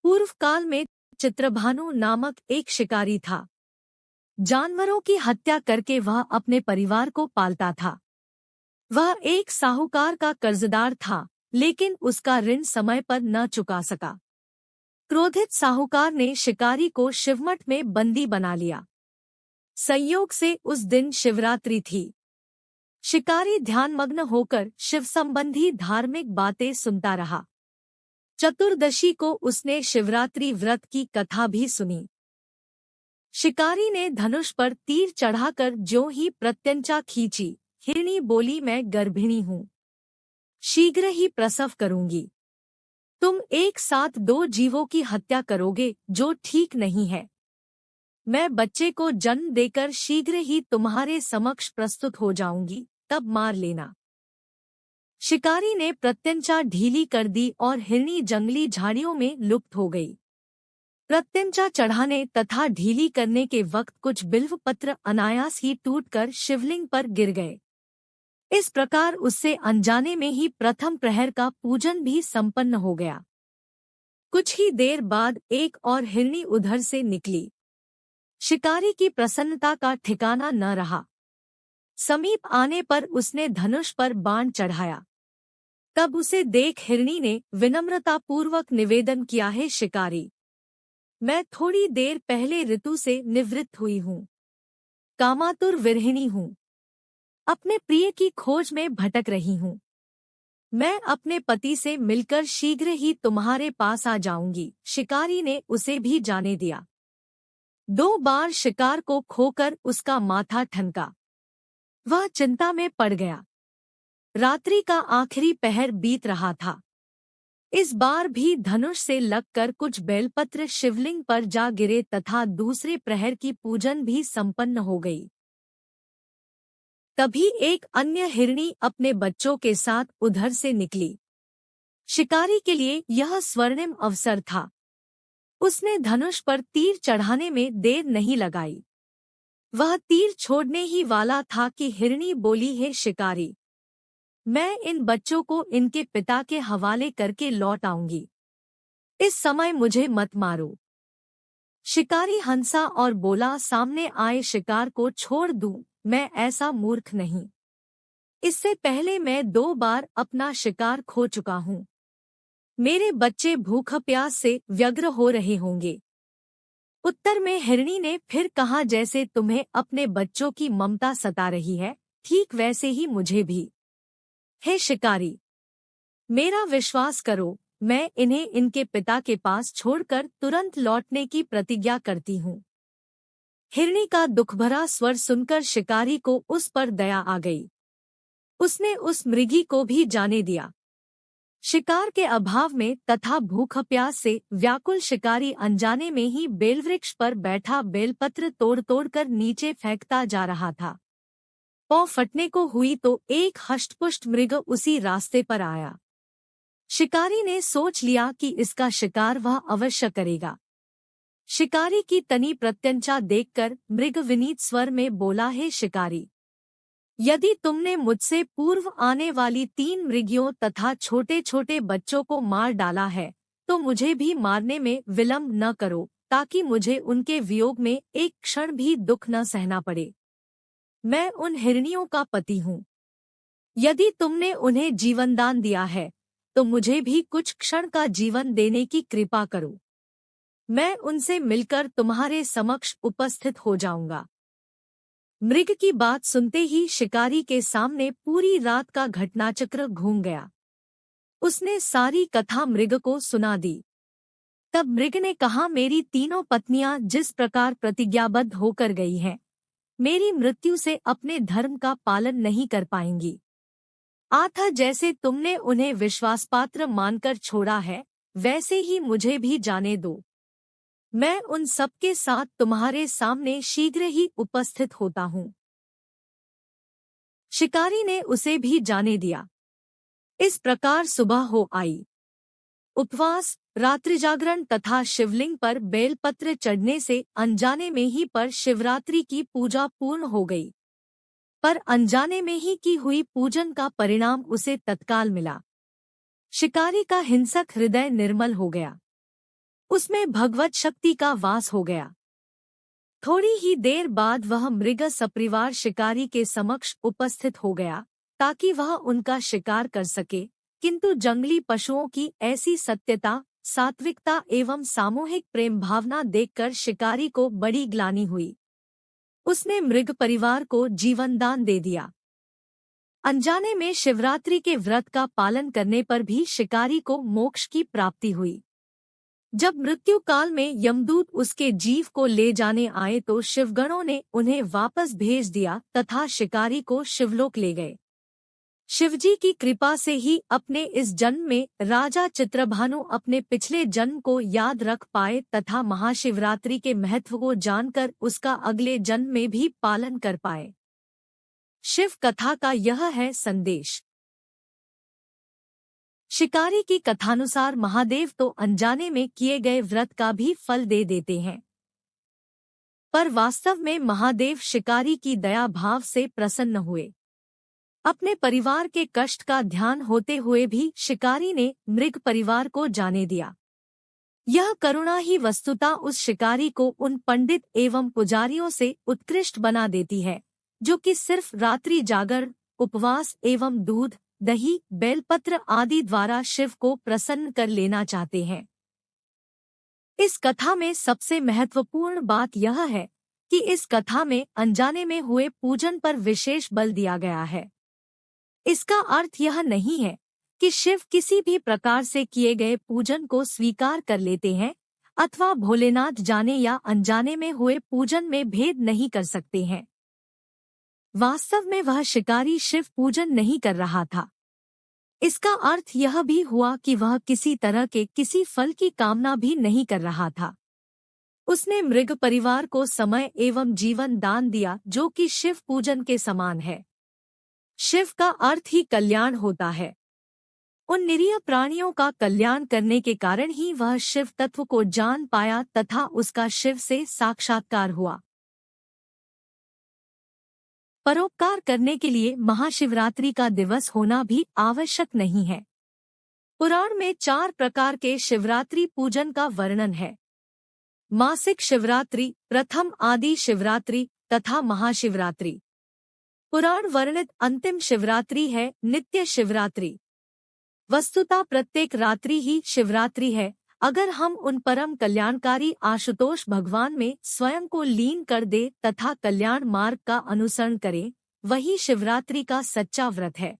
पूर्व काल में चित्रभानु नामक एक शिकारी था। जानवरों की हत्या करके वह अपने परिवार को पालता था। वह एक साहूकार का कर्जदार था, लेकिन उसका ऋण समय पर न चुका सका। क्रोधित साहूकार ने शिकारी को शिवमठ में बंदी बना लिया। संयोग से उस दिन शिवरात्रि थी। शिकारी ध्यानमग्न होकर शिव संबंधी धार्मिक बातें सुनता रहा। चतुर्दशी को उसने शिवरात्रि व्रत की कथा भी सुनी। शिकारी ने धनुष पर तीर चढ़ाकर ज्यों ही प्रत्यंचा खींची, हिरणी बोली, मैं गर्भिणी हूँ, शीघ्र ही प्रसव करूंगी। तुम एक साथ दो जीवों की हत्या करोगे, जो ठीक नहीं है। मैं बच्चे को जन्म देकर शीघ्र ही तुम्हारे समक्ष प्रस्तुत हो जाऊंगी, तब मार लेना। शिकारी ने प्रत्यंचा ढीली कर दी और हिरणी जंगली झाड़ियों में लुप्त हो गई। प्रत्यंचा चढ़ाने तथा ढीली करने के वक्त कुछ बिल्व पत्र अनायास ही टूटकर शिवलिंग पर गिर गए। इस प्रकार उससे अनजाने में ही प्रथम प्रहर का पूजन भी संपन्न हो गया। कुछ ही देर बाद एक और हिरणी उधर से निकली। शिकारी की प्रसन्नता का ठिकाना न रहा। समीप आने पर उसने धनुष पर बाण चढ़ाया। तब उसे देख हिरणी ने विनम्रतापूर्वक निवेदन किया, है शिकारी, मैं थोड़ी देर पहले ऋतु से निवृत्त हुई हूँ। कामातुर विरहिणी हूँ। अपने प्रिय की खोज में भटक रही हूँ। मैं अपने पति से मिलकर शीघ्र ही तुम्हारे पास आ जाऊंगी। शिकारी ने उसे भी जाने दिया। 2 बार शिकार को खोकर उसका माथा ठनका। वह चिंता में पड़ गया। रात्रि का आखिरी पहर बीत रहा था। इस बार भी धनुष से लगकर कुछ बेलपत्र शिवलिंग पर जा गिरे तथा दूसरे प्रहर की पूजन भी संपन्न हो गई। तभी एक अन्य हिरणी अपने बच्चों के साथ उधर से निकली। शिकारी के लिए यह स्वर्णिम अवसर था। उसने धनुष पर तीर चढ़ाने में देर नहीं लगाई। वह तीर छोड़ने ही वाला था कि हिरणी बोली, है शिकारी, मैं इन बच्चों को इनके पिता के हवाले करके लौट आऊंगी। इस समय मुझे मत मारो। शिकारी हंसा और बोला, सामने आए शिकार को छोड़ दूं, मैं ऐसा मूर्ख नहीं। इससे पहले मैं 2 बार अपना शिकार खो चुका हूँ। मेरे बच्चे भूख प्यास से व्यग्र हो रहे होंगे। उत्तर में हिरणी ने फिर कहा, जैसे तुम्हें अपने बच्चों की ममता सता रही है, ठीक वैसे ही मुझे भी। हे शिकारी, मेरा विश्वास करो, मैं इन्हें इनके पिता के पास छोड़कर तुरंत लौटने की प्रतिज्ञा करती हूँ। हिरणी का दुखभरा स्वर सुनकर शिकारी को उस पर दया आ गई। उसने उस मृगी को भी जाने दिया। शिकार के अभाव में तथा भूख प्यास से व्याकुल शिकारी अनजाने में ही बेलवृक्ष पर बैठा बेलपत्र तोड़ तोड़कर नीचे फेंकता जा रहा था। पौ फटने को हुई तो एक हष्टपुष्ट मृग उसी रास्ते पर आया। शिकारी ने सोच लिया कि इसका शिकार वह अवश्य करेगा। शिकारी की तनी प्रत्यंचा देखकर मृग विनीत स्वर में बोला, है शिकारी, यदि तुमने मुझसे पूर्व आने वाली 3 मृगियों तथा छोटे छोटे बच्चों को मार डाला है, तो मुझे भी मारने में विलंब न करो, ताकि मुझे उनके वियोग में एक क्षण भी दुख न सहना पड़े। मैं उन हिरनियों का पति हूँ। यदि तुमने उन्हें जीवनदान दिया है, तो मुझे भी कुछ क्षण का जीवन देने की कृपा करो। मैं उनसे मिलकर तुम्हारे समक्ष उपस्थित हो जाऊंगा। मृग की बात सुनते ही शिकारी के सामने पूरी रात का घटनाचक्र घूम गया। उसने सारी कथा मृग को सुना दी। तब मृग ने कहा, मेरी 3 पत्नियां जिस प्रकार प्रतिज्ञाबद्ध होकर गई हैं, मेरी मृत्यु से अपने धर्म का पालन नहीं कर पाएंगी। आथा जैसे तुमने उन्हें विश्वासपात्र मानकर छोड़ा है, वैसे ही मुझे भी जाने दो। मैं उन सबके साथ तुम्हारे सामने शीघ्र ही उपस्थित होता हूँ। शिकारी ने उसे भी जाने दिया। इस प्रकार सुबह हो आई। उपवास, रात्रिजागरण तथा शिवलिंग पर बेलपत्र चढ़ने से अनजाने में ही पर शिवरात्रि की पूजा पूर्ण हो गई। पर अनजाने में ही की हुई पूजन का परिणाम उसे तत्काल मिला। शिकारी का हिंसक हृदय निर्मल हो गया। उसमें भगवत शक्ति का वास हो गया। थोड़ी ही देर बाद वह मृग सपरिवार शिकारी के समक्ष उपस्थित हो गया ताकि वह उनका शिकार कर सके, किंतु जंगली पशुओं की ऐसी सत्यता, सात्विकता एवं सामूहिक प्रेम भावना देखकर शिकारी को बड़ी ग्लानि हुई। उसने मृग परिवार को जीवन दान दे दिया। अनजाने में शिवरात्रि के व्रत का पालन करने पर भी शिकारी को मोक्ष की प्राप्ति हुई। जब मृत्यु काल में यमदूत उसके जीव को ले जाने आए तो शिवगणों ने उन्हें वापस भेज दिया तथा शिकारी को शिवलोक ले गए। शिवजी की कृपा से ही अपने इस जन्म में राजा चित्रभानु अपने पिछले जन्म को याद रख पाए तथा महाशिवरात्रि के महत्व को जानकर उसका अगले जन्म में भी पालन कर पाए। शिव कथा का यह है संदेश। शिकारी की कथानुसार महादेव तो अनजाने में किए गए व्रत का भी फल दे देते हैं, पर वास्तव में महादेव शिकारी की दया भाव से प्रसन्न हुए। अपने परिवार के कष्ट का ध्यान होते हुए भी शिकारी ने मृग परिवार को जाने दिया। यह करुणा ही वस्तुतः उस शिकारी को उन पंडित एवं पुजारियों से उत्कृष्ट बना देती है जो कि सिर्फ रात्रि जागर, उपवास एवं दूध, दही, बेलपत्र आदि द्वारा शिव को प्रसन्न कर लेना चाहते हैं। इस कथा में सबसे महत्वपूर्ण बात यह है कि इस कथा में अनजाने में हुए पूजन पर विशेष बल दिया गया है। इसका अर्थ यह नहीं है कि शिव किसी भी प्रकार से किए गए पूजन को स्वीकार कर लेते हैं अथवा भोलेनाथ जाने या अनजाने में हुए पूजन में भेद नहीं कर सकते हैं। वास्तव में वह शिकारी शिव पूजन नहीं कर रहा था। इसका अर्थ यह भी हुआ कि वह किसी तरह के किसी फल की कामना भी नहीं कर रहा था। उसने मृग परिवार को समय एवं जीवन दान दिया जो कि शिव पूजन के समान है। शिव का अर्थ ही कल्याण होता है। उन निरीह प्राणियों का कल्याण करने के कारण ही वह शिव तत्व को जान पाया तथा उसका शिव से साक्षात्कार हुआ। परोपकार करने के लिए महाशिवरात्रि का दिवस होना भी आवश्यक नहीं है। पुराण में 4 प्रकार के शिवरात्रि पूजन का वर्णन है। मासिक शिवरात्रि, प्रथम आदि शिवरात्रि तथा महाशिवरात्रि। पुराण वर्णित अंतिम शिवरात्रि है नित्य शिवरात्रि। वस्तुतः प्रत्येक रात्रि ही शिवरात्रि है अगर हम उन परम कल्याणकारी आशुतोष भगवान में स्वयं को लीन कर दे तथा कल्याण मार्ग का अनुसरण करें, वही शिवरात्रि का सच्चा व्रत है।